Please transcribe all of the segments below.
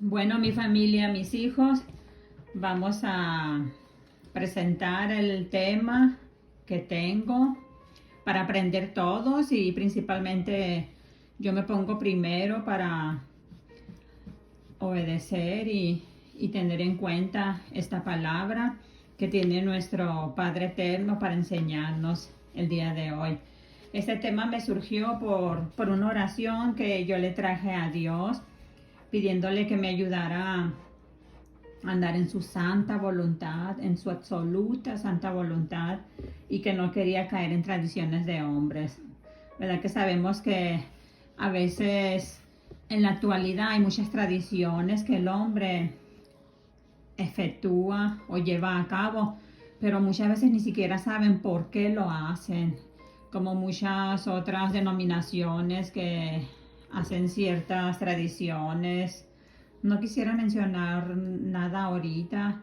Bueno, mi familia, mis hijos, vamos a presentar el tema que tengo para aprender todos y principalmente yo me pongo primero para obedecer y tener en cuenta esta palabra que tiene nuestro Padre Eterno para enseñarnos el día de hoy. Este tema me surgió por una oración que yo le traje a Dios pidiéndole que me ayudara a andar en su santa voluntad, en su absoluta santa voluntad, y que no quería caer en tradiciones de hombres. ¿Verdad que sabemos que a veces en la actualidad hay muchas tradiciones que el hombre efectúa o lleva a cabo, pero muchas veces ni siquiera saben por qué lo hacen, como muchas otras denominaciones que hacen ciertas tradiciones. No quisiera mencionar nada ahorita,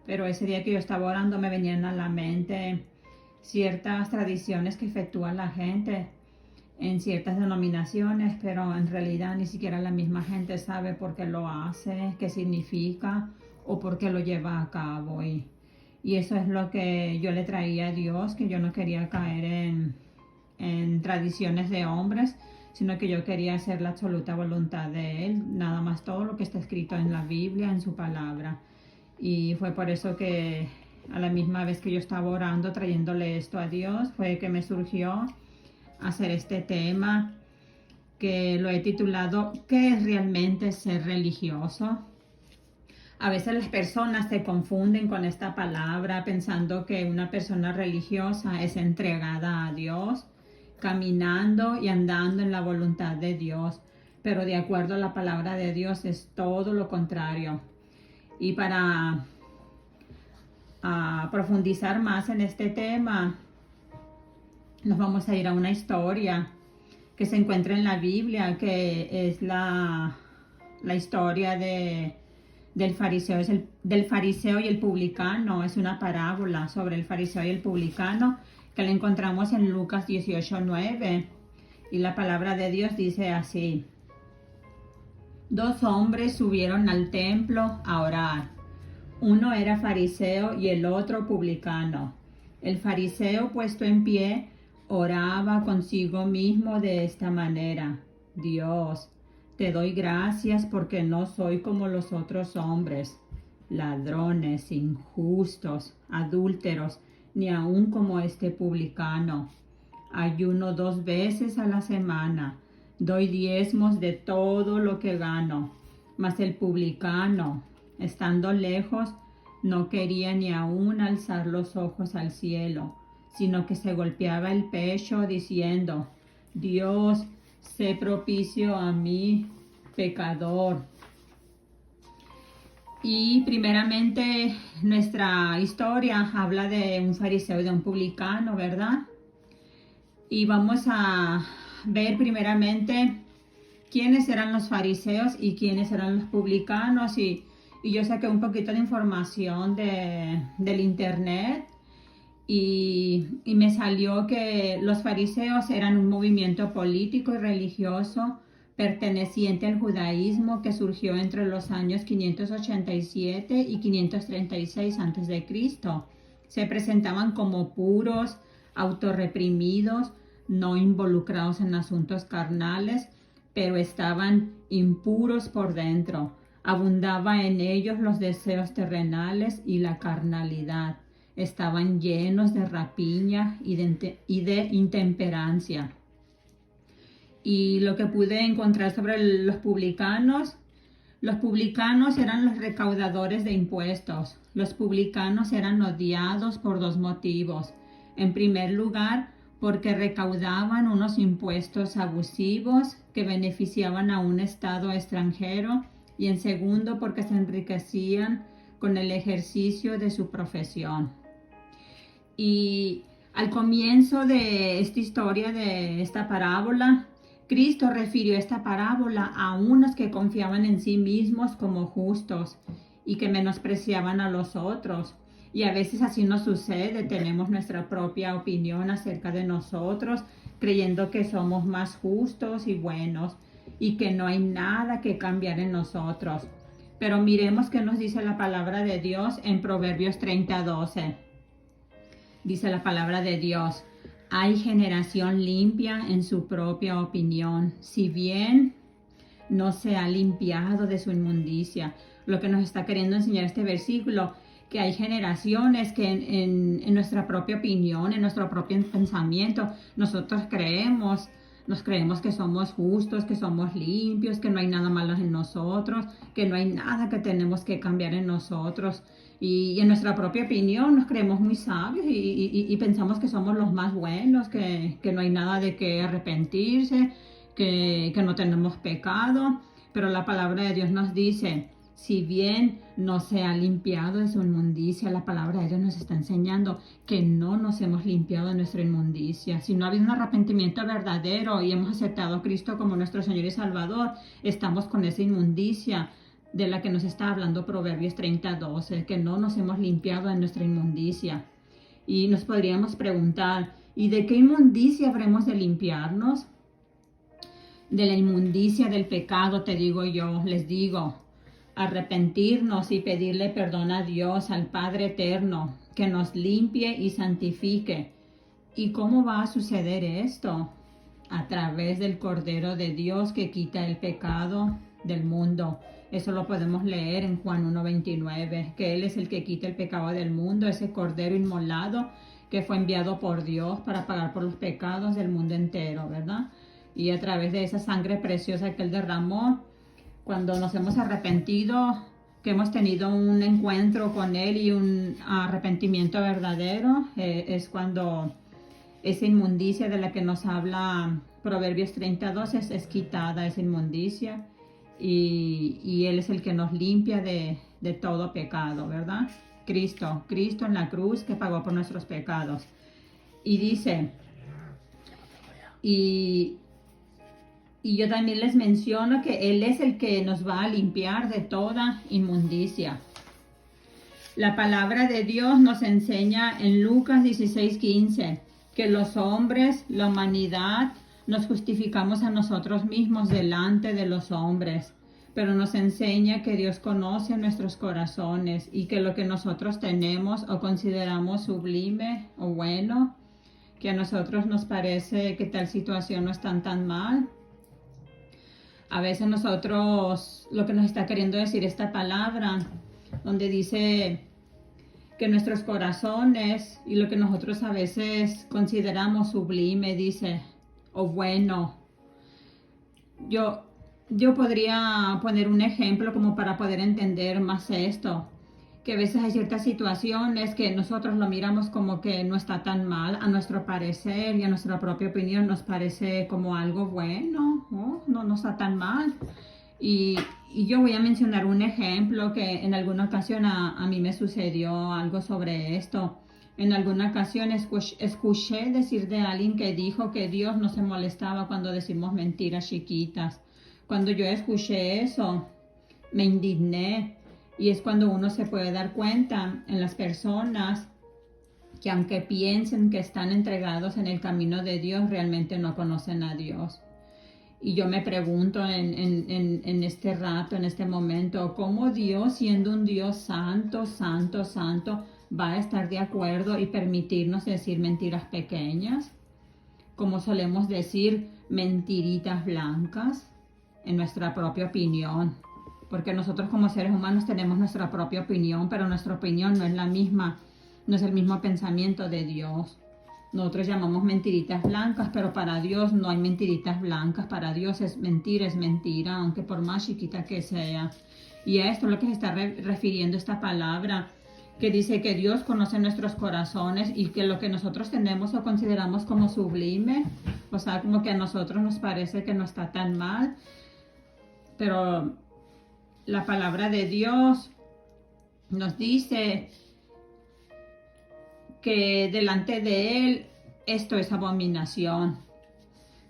pero ese día que yo estaba orando me venían a la mente ciertas tradiciones que efectúa la gente en ciertas denominaciones, pero en realidad ni siquiera la misma gente sabe por qué lo hace, qué significa o por qué lo lleva a cabo. Y eso es lo que yo le traía a Dios, que yo no quería caer en tradiciones de hombres, sino que yo quería hacer la absoluta voluntad de Él, nada más todo lo que está escrito en la Biblia, en su palabra. Y fue por eso que a la misma vez que yo estaba orando, trayéndole esto a Dios, fue que me surgió hacer este tema, que lo he titulado ¿Qué es realmente ser religioso? A veces las personas se confunden con esta palabra pensando que una persona religiosa es entregada a Dios, caminando y andando en la voluntad de Dios, pero de acuerdo a la palabra de Dios es todo lo contrario. Y para profundizar más en este tema, nos vamos a ir a una historia que se encuentra en la Biblia, que es la historia del fariseo y el publicano. Es una parábola sobre el fariseo y el publicano que la encontramos en Lucas 18:9, y la palabra de Dios dice así: Dos hombres subieron al templo a orar. Uno era fariseo y el otro publicano. El fariseo, puesto en pie, oraba consigo mismo de esta manera: Dios, te doy gracias porque no soy como los otros hombres, ladrones, injustos, adúlteros, ni aun como este publicano. Ayuno 2 veces a la semana, doy diezmos de todo lo que gano. Mas el publicano, estando lejos, no quería ni aun alzar los ojos al cielo, sino que se golpeaba el pecho diciendo: Dios, sé propicio a mí, pecador. Y primeramente nuestra historia habla de un fariseo y de un publicano, ¿verdad? Y vamos a ver primeramente quiénes eran los fariseos y quiénes eran los publicanos. Y yo saqué un poquito de información del internet y me salió que los fariseos eran un movimiento político y religioso perteneciente al judaísmo que surgió entre los años 587 y 536 a.C. Se presentaban como puros, autorreprimidos, no involucrados en asuntos carnales, pero estaban impuros por dentro. Abundaba en ellos los deseos terrenales y la carnalidad. Estaban llenos de rapiña y de intemperancia. Y lo que pude encontrar sobre los publicanos eran los recaudadores de impuestos. Los publicanos eran odiados por 2 motivos. En primer lugar, porque recaudaban unos impuestos abusivos que beneficiaban a un estado extranjero, y en segundo, porque se enriquecían con el ejercicio de su profesión. Y al comienzo de esta historia, de esta parábola, Cristo refirió esta parábola a unos que confiaban en sí mismos como justos y que menospreciaban a los otros. Y a veces así nos sucede, tenemos nuestra propia opinión acerca de nosotros, creyendo que somos más justos y buenos y que no hay nada que cambiar en nosotros. Pero miremos qué nos dice la palabra de Dios en Proverbios 30:12. Dice la palabra de Dios: hay generación limpia en su propia opinión, si bien no se ha limpiado de su inmundicia. Lo que nos está queriendo enseñar este versículo, que hay generaciones que en nuestra propia opinión, en nuestro propio pensamiento, nosotros nos creemos que somos justos, que somos limpios, que no hay nada malo en nosotros, que no hay nada que tenemos que cambiar en nosotros. Y en nuestra propia opinión nos creemos muy sabios y pensamos que somos los más buenos, que no hay nada de qué arrepentirse, que no tenemos pecado. Pero la palabra de Dios nos dice: si bien no se ha limpiado de su inmundicia, la palabra de Dios nos está enseñando que no nos hemos limpiado de nuestra inmundicia. Si no ha habido un arrepentimiento verdadero y hemos aceptado a Cristo como nuestro Señor y Salvador, estamos con esa inmundicia de la que nos está hablando Proverbios 30:12, que no nos hemos limpiado de nuestra inmundicia. Y nos podríamos preguntar: ¿y de qué inmundicia habremos de limpiarnos? De la inmundicia del pecado, te digo yo, les digo. Arrepentirnos y pedirle perdón a Dios, al Padre Eterno, que nos limpie y santifique. ¿Y cómo va a suceder esto? A través del Cordero de Dios que quita el pecado del mundo. Eso lo podemos leer en Juan 1:29, que Él es el que quita el pecado del mundo, ese Cordero inmolado que fue enviado por Dios para pagar por los pecados del mundo entero, ¿verdad? Y a través de esa sangre preciosa que Él derramó, cuando nos hemos arrepentido, que hemos tenido un encuentro con Él y un arrepentimiento verdadero, es cuando esa inmundicia de la que nos habla Proverbios 30:12 es quitada, esa inmundicia, y Él es el que nos limpia de todo pecado, ¿verdad? Cristo en la cruz que pagó por nuestros pecados. Y dice, y yo también les menciono que Él es el que nos va a limpiar de toda inmundicia. La palabra de Dios nos enseña en Lucas 16:15 que los hombres, la humanidad, nos justificamos a nosotros mismos delante de los hombres, pero nos enseña que Dios conoce nuestros corazones y que lo que nosotros tenemos o consideramos sublime o bueno, que a nosotros nos parece que tal situación no está tan mal. A veces nosotros, lo que nos está queriendo decir esta palabra, donde dice que nuestros corazones y lo que nosotros a veces consideramos sublime, dice, o bueno. Yo podría poner un ejemplo como para poder entender más esto, que a veces hay ciertas situaciones que nosotros lo miramos como que no está tan mal, a nuestro parecer y a nuestra propia opinión nos parece como algo bueno, no está tan mal. Y yo voy a mencionar un ejemplo que en alguna ocasión a mí me sucedió algo sobre esto. En alguna ocasión escuché decir de alguien que dijo que Dios no se molestaba cuando decimos mentiras chiquitas. Cuando yo escuché eso, me indigné. Y es cuando uno se puede dar cuenta en las personas que aunque piensen que están entregados en el camino de Dios, realmente no conocen a Dios. Y yo me pregunto en este rato, en este momento, ¿cómo Dios, siendo un Dios santo, santo, santo, va a estar de acuerdo y permitirnos decir mentiras pequeñas? Como solemos decir, mentiritas blancas en nuestra propia opinión. Porque nosotros como seres humanos tenemos nuestra propia opinión, pero nuestra opinión no es la misma, no es el mismo pensamiento de Dios. Nosotros llamamos mentiritas blancas, pero para Dios no hay mentiritas blancas. Para Dios es mentira, aunque por más chiquita que sea. Y a esto es lo que se está refiriendo esta palabra, que dice que Dios conoce nuestros corazones y que lo que nosotros tenemos o consideramos como sublime, o sea, como que a nosotros nos parece que no está tan mal, pero la palabra de Dios nos dice que delante de Él esto es abominación.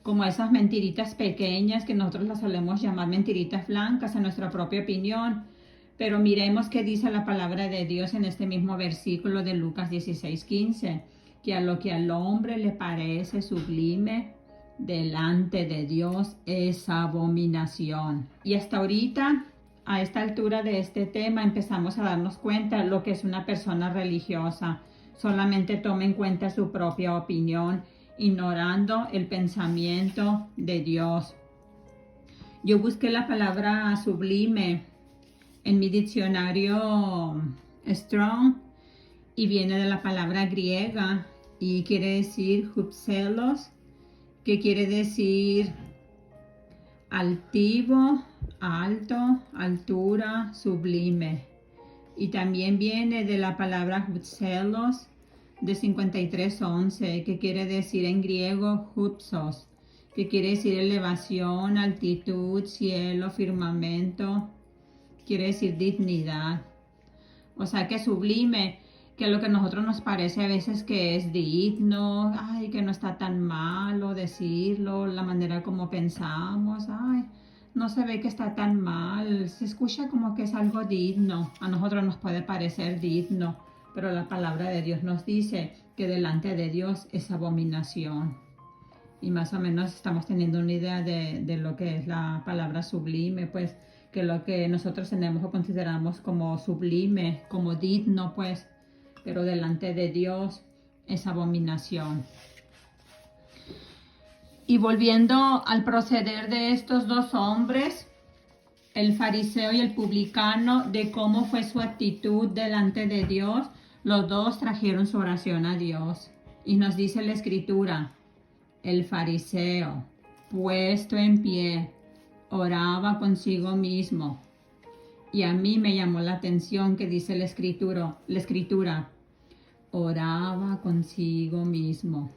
Como esas mentiritas pequeñas que nosotros las solemos llamar mentiritas blancas en nuestra propia opinión. Pero miremos qué dice la palabra de Dios en este mismo versículo de Lucas 16:15. Que a lo que al hombre le parece sublime, delante de Dios es abominación. Y hasta ahorita a esta altura de este tema empezamos a darnos cuenta lo que es una persona religiosa. Solamente toma en cuenta su propia opinión, ignorando el pensamiento de Dios. Yo busqué la palabra sublime en mi diccionario Strong y viene de la palabra griega y quiere decir hupselos, que quiere decir altivo, alto, altura, sublime. Y también viene de la palabra hupselos de 53:11, que quiere decir en griego hupsos, que quiere decir elevación, altitud, cielo, firmamento, quiere decir dignidad. O sea que sublime, que lo que a nosotros nos parece a veces que es digno, ay, que no está tan malo decirlo, la manera como pensamos, ay, no se ve que está tan mal, se escucha como que es algo digno, a nosotros nos puede parecer digno, pero la palabra de Dios nos dice que delante de Dios es abominación. Y más o menos estamos teniendo una idea de lo que es la palabra sublime, pues que lo que nosotros tenemos o consideramos como sublime, como digno, pues, pero delante de Dios es abominación. Y volviendo al proceder de estos dos hombres, el fariseo y el publicano, de cómo fue su actitud delante de Dios, los dos trajeron su oración a Dios. Y nos dice la Escritura, el fariseo, puesto en pie, oraba consigo mismo. Y a mí me llamó la atención que dice la escritura, oraba consigo mismo.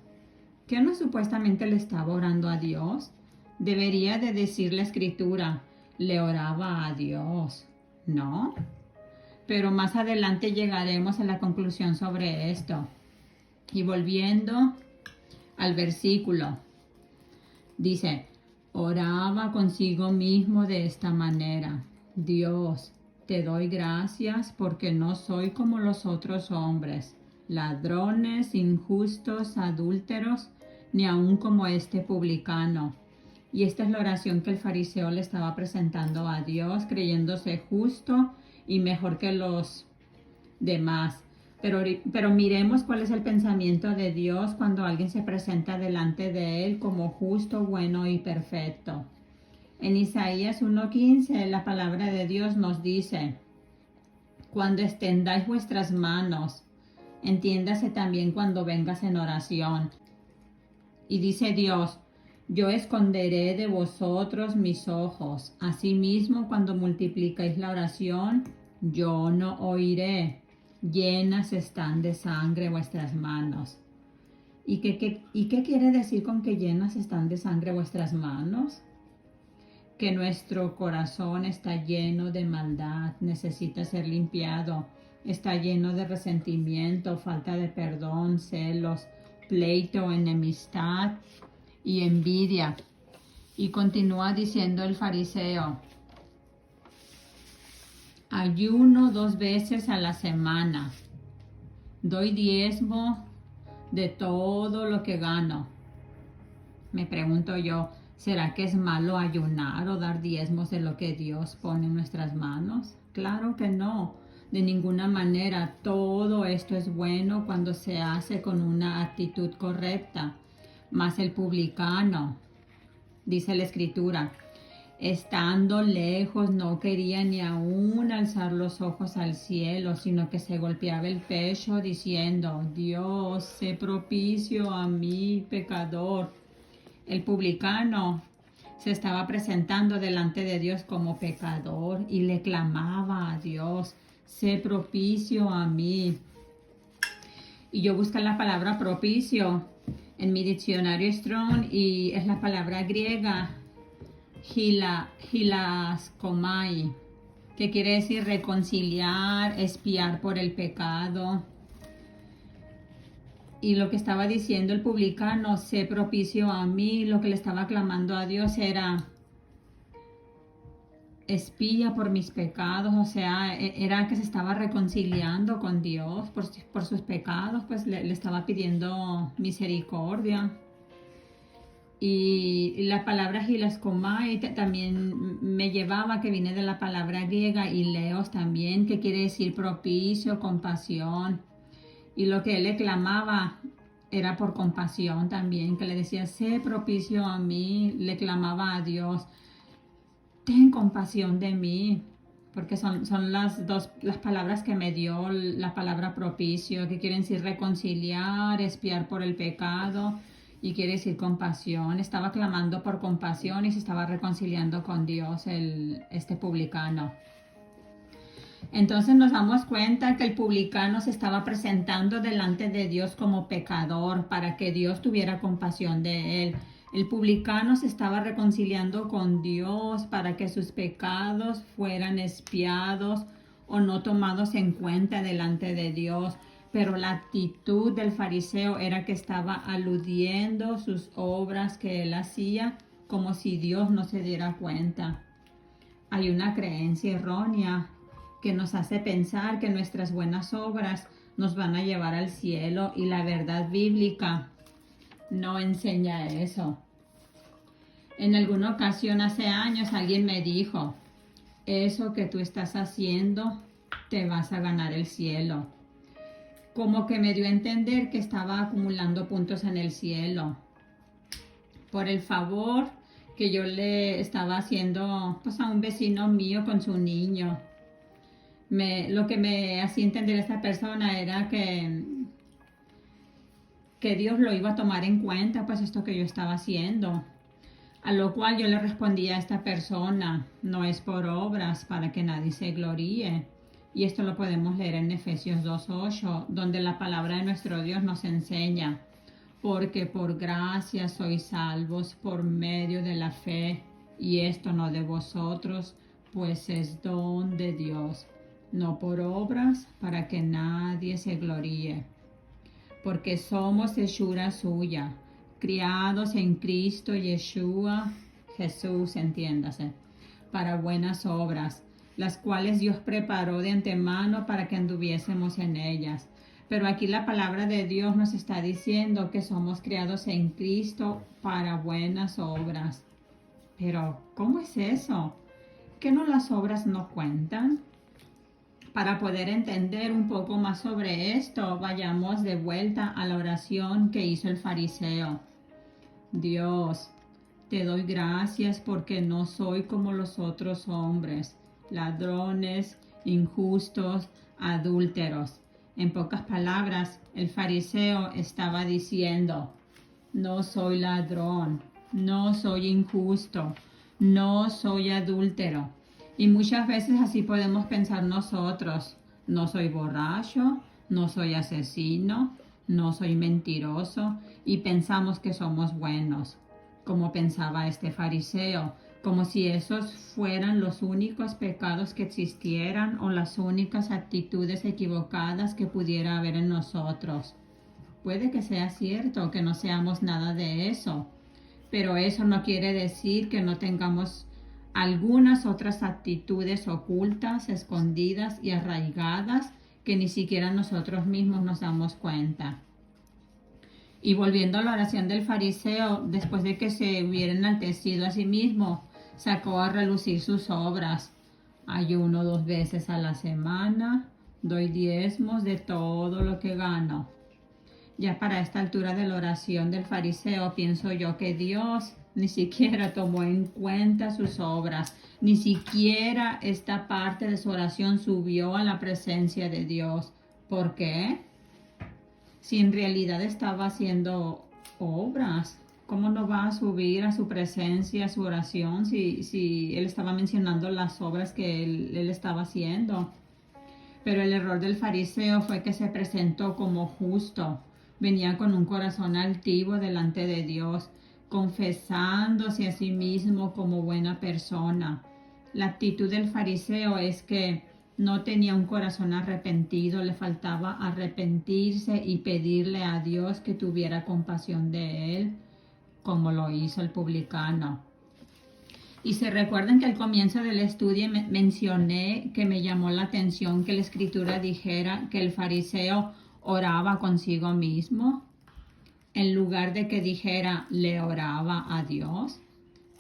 ¿Que no supuestamente le estaba orando a Dios? Debería de decir la escritura, le oraba a Dios, ¿no? Pero más adelante llegaremos a la conclusión sobre esto. Y volviendo al versículo, dice, oraba consigo mismo de esta manera, Dios, te doy gracias porque no soy como los otros hombres, ladrones, injustos, adúlteros, ni aun como este publicano. Y esta es la oración que el fariseo le estaba presentando a Dios, creyéndose justo y mejor que los demás. Pero miremos cuál es el pensamiento de Dios cuando alguien se presenta delante de Él como justo, bueno y perfecto. En Isaías 1:15 la palabra de Dios nos dice, cuando extendáis vuestras manos, entiéndase también cuando vengas en oración. Y dice Dios, yo esconderé de vosotros mis ojos. Asimismo, cuando multiplicáis la oración, yo no oiré. Llenas están de sangre vuestras manos. ¿Y qué quiere decir con que llenas están de sangre vuestras manos? Que nuestro corazón está lleno de maldad, necesita ser limpiado, está lleno de resentimiento, falta de perdón, celos, pleito, enemistad y envidia. Y continúa diciendo el fariseo, ayuno 2 veces a la semana, doy diezmo de todo lo que gano. Me pregunto yo, ¿será que es malo ayunar o dar diezmos de lo que Dios pone en nuestras manos? Claro que no, de ninguna manera. Todo esto es bueno cuando se hace con una actitud correcta. Mas el publicano, dice la Escritura, estando lejos no quería ni aún alzar los ojos al cielo, sino que se golpeaba el pecho diciendo, Dios, sé propicio a mí, pecador. El publicano se estaba presentando delante de Dios como pecador y le clamaba a Dios, sé propicio a mí. Y yo busqué la palabra propicio en mi diccionario Strong y es la palabra griega hilaskomai, que quiere decir reconciliar, expiar por el pecado. Y lo que estaba diciendo el publicano, sé propicio a mí, lo que le estaba clamando a Dios era, expía por mis pecados, o sea, era que se estaba reconciliando con Dios por sus pecados, pues le estaba pidiendo misericordia. Y la palabra hilaskomai también me llevaba, que viene de la palabra griega, y leos también, que quiere decir propicio, compasión. Y lo que él le clamaba era por compasión también, que le decía, sé propicio a mí, le clamaba a Dios, ten compasión de mí, porque son las palabras que me dio la palabra propicio, que quieren decir reconciliar, expiar por el pecado, y quiere decir compasión. Estaba clamando por compasión y se estaba reconciliando con Dios este publicano. Entonces nos damos cuenta que el publicano se estaba presentando delante de Dios como pecador para que Dios tuviera compasión de él. El publicano se estaba reconciliando con Dios para que sus pecados fueran expiados o no tomados en cuenta delante de Dios. Pero la actitud del fariseo era que estaba aludiendo sus obras que él hacía como si Dios no se diera cuenta. Hay una creencia errónea que nos hace pensar que nuestras buenas obras nos van a llevar al cielo, y la verdad bíblica no enseña eso. En alguna ocasión hace años alguien me dijo, eso que tú estás haciendo te vas a ganar el cielo. Como que me dio a entender que estaba acumulando puntos en el cielo por el favor que yo le estaba haciendo pues a un vecino mío con su niño. Lo que me hacía entender esta persona era que Dios lo iba a tomar en cuenta, pues esto que yo estaba haciendo. A lo cual yo le respondía a esta persona, no es por obras para que nadie se gloríe. Y esto lo podemos leer en Efesios 2:8, donde la palabra de nuestro Dios nos enseña, porque por gracia sois salvos por medio de la fe, y esto no de vosotros, pues es don de Dios, no por obras para que nadie se gloríe. Porque somos hechura suya, criados en Cristo Yeshua, Jesús, entiéndase, para buenas obras, las cuales Dios preparó de antemano para que anduviésemos en ellas. Pero aquí la palabra de Dios nos está diciendo que somos criados en Cristo para buenas obras. Pero, ¿cómo es eso? ¿Que no las obras no cuentan? Para poder entender un poco más sobre esto, vayamos de vuelta a la oración que hizo el fariseo. Dios, te doy gracias porque no soy como los otros hombres, ladrones, injustos, adúlteros. En pocas palabras, el fariseo estaba diciendo, no soy ladrón, no soy injusto, no soy adúltero. Y muchas veces así podemos pensar nosotros, no soy borracho, no soy asesino, no soy mentiroso, y pensamos que somos buenos, como pensaba este fariseo, como si esos fueran los únicos pecados que existieran o las únicas actitudes equivocadas que pudiera haber en nosotros. Puede que sea cierto que no seamos nada de eso, pero eso no quiere decir que no tengamos algunas otras actitudes ocultas, escondidas y arraigadas que ni siquiera nosotros mismos nos damos cuenta. Y volviendo a la oración del fariseo, después de que se hubiera enaltecido a sí mismo, sacó a relucir sus obras. Ayuno 2 veces a la semana, doy diezmos de todo lo que gano. Ya para esta altura de la oración del fariseo, pienso yo que Dios ni siquiera tomó en cuenta sus obras, ni siquiera esta parte de su oración subió a la presencia de Dios. ¿Por qué? Si en realidad estaba haciendo obras, ¿cómo no va a subir a su presencia, a su oración, si él estaba mencionando las obras que él estaba haciendo? Pero el error del fariseo fue que se presentó como justo, venía con un corazón altivo delante de Dios, confesándose a sí mismo como buena persona. La actitud del fariseo es que no tenía un corazón arrepentido, le faltaba arrepentirse y pedirle a Dios que tuviera compasión de él, como lo hizo el publicano. Y se recuerdan que al comienzo del estudio mencioné que me llamó la atención que la escritura dijera que el fariseo oraba consigo mismo. en lugar de que dijera le oraba a Dios.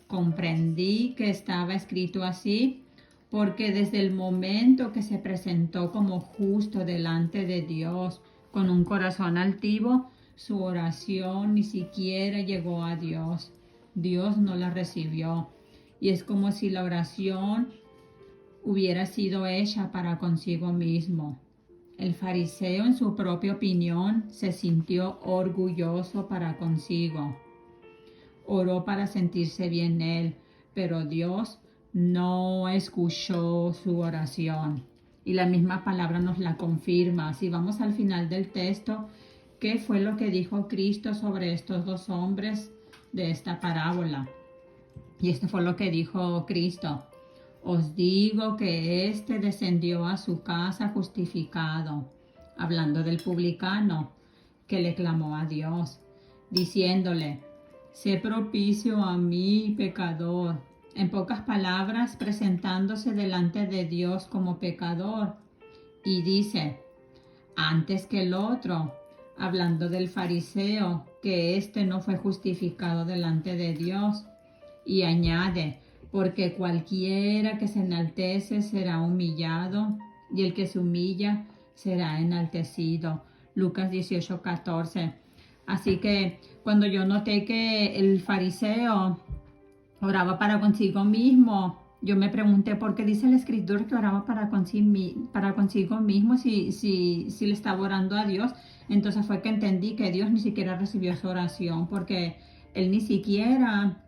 Comprendí que estaba escrito así porque desde el momento que se presentó como justo delante de Dios con un corazón altivo, su oración ni siquiera llegó a Dios. Dios no la recibió. Y es como si la oración hubiera sido hecha para consigo mismo. El fariseo, en su propia opinión, se sintió orgulloso para consigo. Oró para sentirse bien él, pero Dios no escuchó su oración. Y la misma palabra nos la confirma. Si vamos al final del texto, ¿qué fue lo que dijo Cristo sobre estos dos hombres de esta parábola? Y esto fue lo que dijo Cristo. Os digo que éste descendió a su casa justificado, hablando del publicano, que le clamó a Dios, diciéndole, sé propicio a mí, pecador. En pocas palabras, presentándose delante de Dios como pecador. Y dice, antes que el otro, hablando del fariseo, que éste no fue justificado delante de Dios. Y añade, porque cualquiera que se enaltece será humillado, y el que se humilla será enaltecido. Lucas 18:14. Así que cuando yo noté que el fariseo oraba para consigo mismo, yo me pregunté por qué dice la escritura que oraba para consigo mismo si le estaba orando a Dios. Entonces fue que entendí que Dios ni siquiera recibió su oración, porque él ni siquiera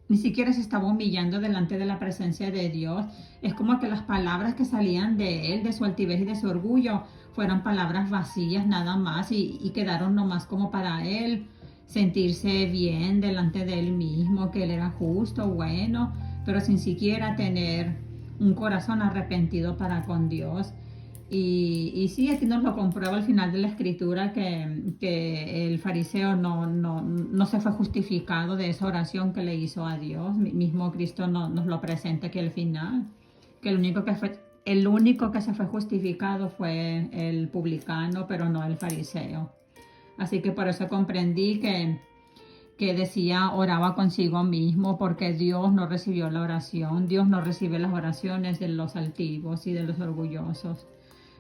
ni siquiera se estaba humillando delante de la presencia de Dios. Es como que las palabras que salían de él, de su altivez y de su orgullo, fueran palabras vacías nada más y quedaron nomás como para él sentirse bien delante de él mismo, que él era justo, bueno, pero sin siquiera tener un corazón arrepentido para con Dios. Y sí, aquí nos lo comprueba al final de la escritura que el fariseo no se fue justificado de esa oración que le hizo a Dios. Mismo Cristo nos lo presenta aquí al final, que el único que se fue justificado fue el publicano, pero no el fariseo. Así que por eso comprendí que decía oraba consigo mismo, porque Dios no recibió la oración. Dios no recibe las oraciones de los altivos y de los orgullosos.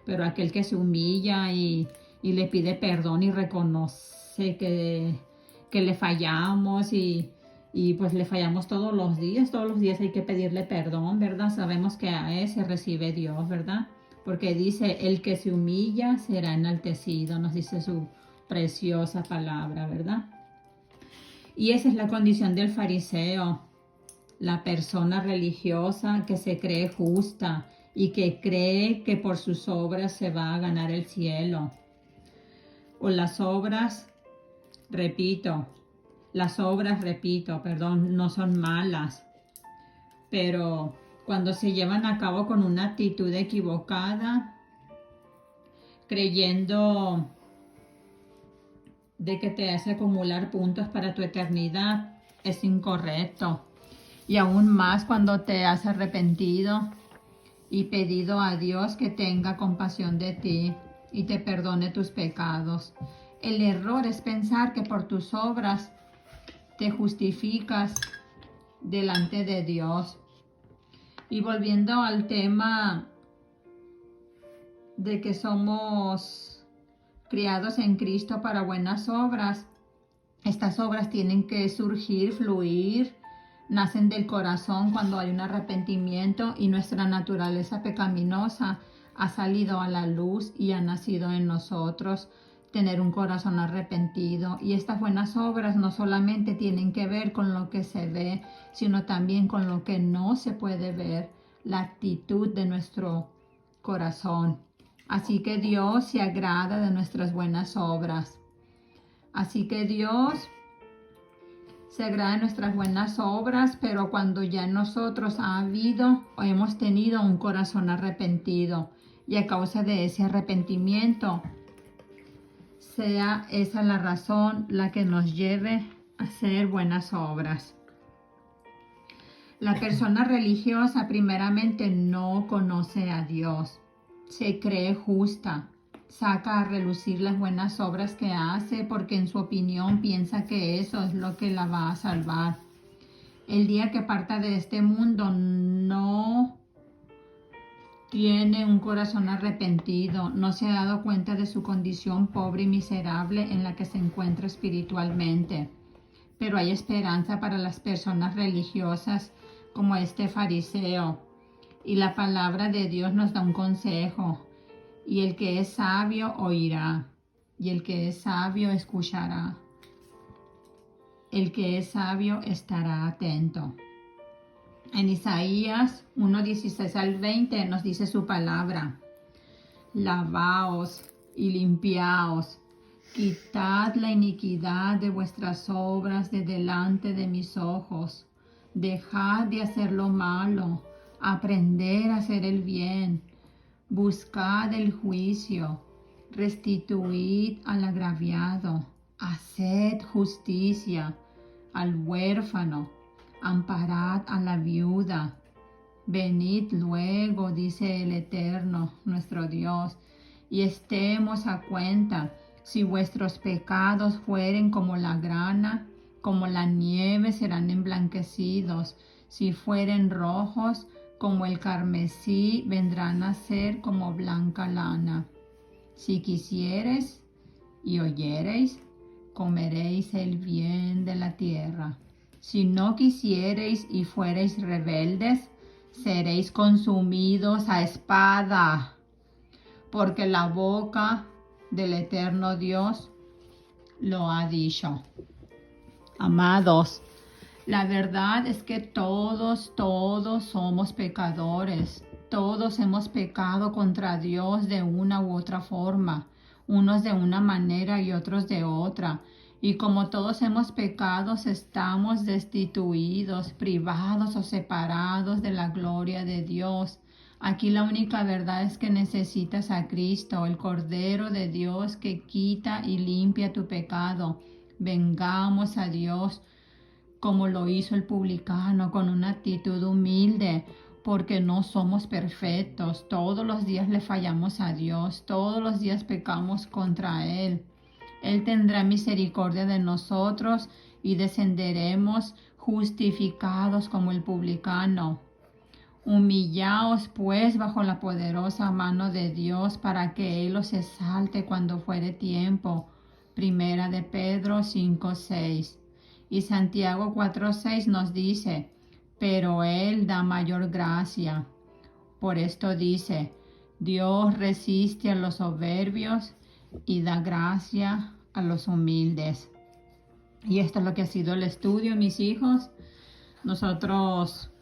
Pero aquel que se humilla y le pide perdón y reconoce que le fallamos y pues le fallamos todos los días hay que pedirle perdón, ¿verdad? Sabemos que a él se recibe Dios, ¿verdad? Porque dice, el que se humilla será enaltecido, nos dice su preciosa palabra, ¿verdad? Y esa es la condición del fariseo, la persona religiosa que se cree justa y que cree que por sus obras se va a ganar el cielo. O las obras, repito, no son malas, pero cuando se llevan a cabo con una actitud equivocada, creyendo de que te hace acumular puntos para tu eternidad, es incorrecto. Y aún más cuando te has arrepentido y pedido a Dios que tenga compasión de ti y te perdone tus pecados. El error es pensar que por tus obras te justificas delante de Dios. Y volviendo al tema de que somos criados en Cristo para buenas obras, estas obras tienen que surgir, fluir, nacen del corazón cuando hay un arrepentimiento y nuestra naturaleza pecaminosa ha salido a la luz y ha nacido en nosotros tener un corazón arrepentido. Y estas buenas obras no solamente tienen que ver con lo que se ve, sino también con lo que no se puede ver, la actitud de nuestro corazón. Así que Dios se agrada de nuestras buenas obras. Así que Dios se agrada de nuestras buenas obras, pero cuando ya en nosotros ha habido o hemos tenido un corazón arrepentido y a causa de ese arrepentimiento sea esa la razón la que nos lleve a hacer buenas obras. La persona religiosa primeramente no conoce a Dios, se cree justa, saca a relucir las buenas obras que hace porque en su opinión piensa que eso es lo que la va a salvar. El día que parta de este mundo no tiene un corazón arrepentido, no se ha dado cuenta de su condición pobre y miserable en la que se encuentra espiritualmente. Pero hay esperanza para las personas religiosas como este fariseo. Y la palabra de Dios nos da un consejo. Y el que es sabio oirá, y el que es sabio escuchará. El que es sabio estará atento. En Isaías 1:16 al 20 nos dice su palabra: lavaos y limpiaos, quitad la iniquidad de vuestras obras de delante de mis ojos, dejad de hacer lo malo, aprender a hacer el bien, buscad el juicio, restituid al agraviado, haced justicia al huérfano, amparad a la viuda. Venid luego, dice el Eterno, nuestro Dios, y estemos a cuenta. Si vuestros pecados fueren como la grana, como la nieve serán emblanquecidos. Si fueren rojos, como el carmesí, vendrán a ser como blanca lana. Si quisiereis y oyereis, comeréis el bien de la tierra. Si no quisiereis y fuereis rebeldes, seréis consumidos a espada, porque la boca del eterno Dios lo ha dicho. Amados, la verdad es que todos somos pecadores. Todos hemos pecado contra Dios de una u otra forma, unos de una manera y otros de otra. Y como todos hemos pecado, estamos destituidos, privados o separados de la gloria de Dios. Aquí la única verdad es que necesitas a Cristo, el Cordero de Dios que quita y limpia tu pecado. Vengamos a Dios como lo hizo el publicano, con una actitud humilde, porque no somos perfectos. Todos los días le fallamos a Dios, todos los días pecamos contra Él. Él tendrá misericordia de nosotros y descenderemos justificados como el publicano. Humillaos pues bajo la poderosa mano de Dios para que Él os exalte cuando fuere tiempo. Primera de Pedro 5:6. Y Santiago 4:6 nos dice: pero Él da mayor gracia. Por esto dice: Dios resiste a los soberbios y da gracia a los humildes. Y esto es lo que ha sido el estudio, mis hijos. Nosotros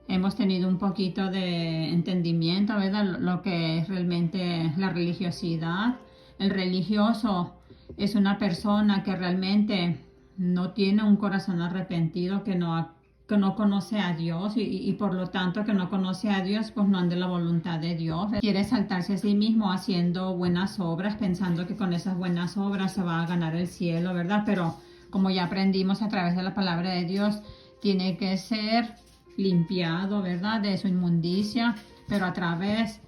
hemos tenido un poquito de entendimiento, ¿verdad? Lo que es realmente la religiosidad. El religioso es una persona que realmente no tiene un corazón arrepentido, que no conoce a Dios y por lo tanto que no conoce a Dios, pues no anda en la voluntad de Dios. Quiere exaltarse a sí mismo haciendo buenas obras, pensando que con esas buenas obras se va a ganar el cielo, ¿verdad? Pero como ya aprendimos a través de la palabra de Dios, tiene que ser limpiado, ¿verdad? De su inmundicia, pero a través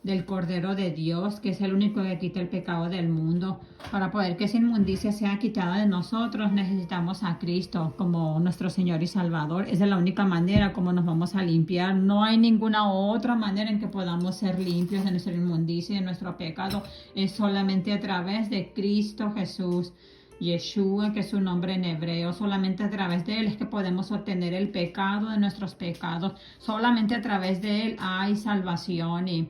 del Cordero de Dios, que es el único que quita el pecado del mundo. Para poder que esa inmundicia sea quitada de nosotros, necesitamos a Cristo como nuestro Señor y Salvador. Esa es la única manera como nos vamos a limpiar. No hay ninguna otra manera en que podamos ser limpios de nuestra inmundicia y de nuestro pecado. Es solamente a través de Cristo Jesús. Yeshua, que es su nombre en hebreo. Solamente a través de Él es que podemos obtener el pecado de nuestros pecados. Solamente a través de Él hay salvación. Y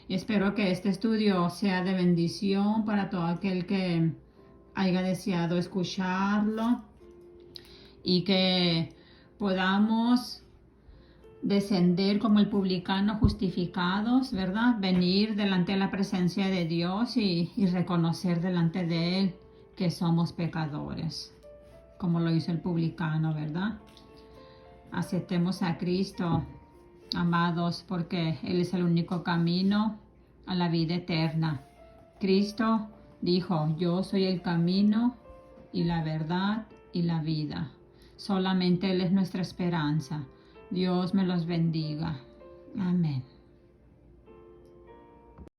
espero que este estudio sea de bendición para todo aquel que haya deseado escucharlo y que podamos descender como el publicano justificados, ¿verdad? Venir delante de la presencia de Dios y reconocer delante de Él que somos pecadores, como lo hizo el publicano, ¿verdad? Aceptemos a Cristo, amados, porque Él es el único camino a la vida eterna. Cristo dijo: yo soy el camino y la verdad y la vida. Solamente Él es nuestra esperanza. Dios me los bendiga. Amén.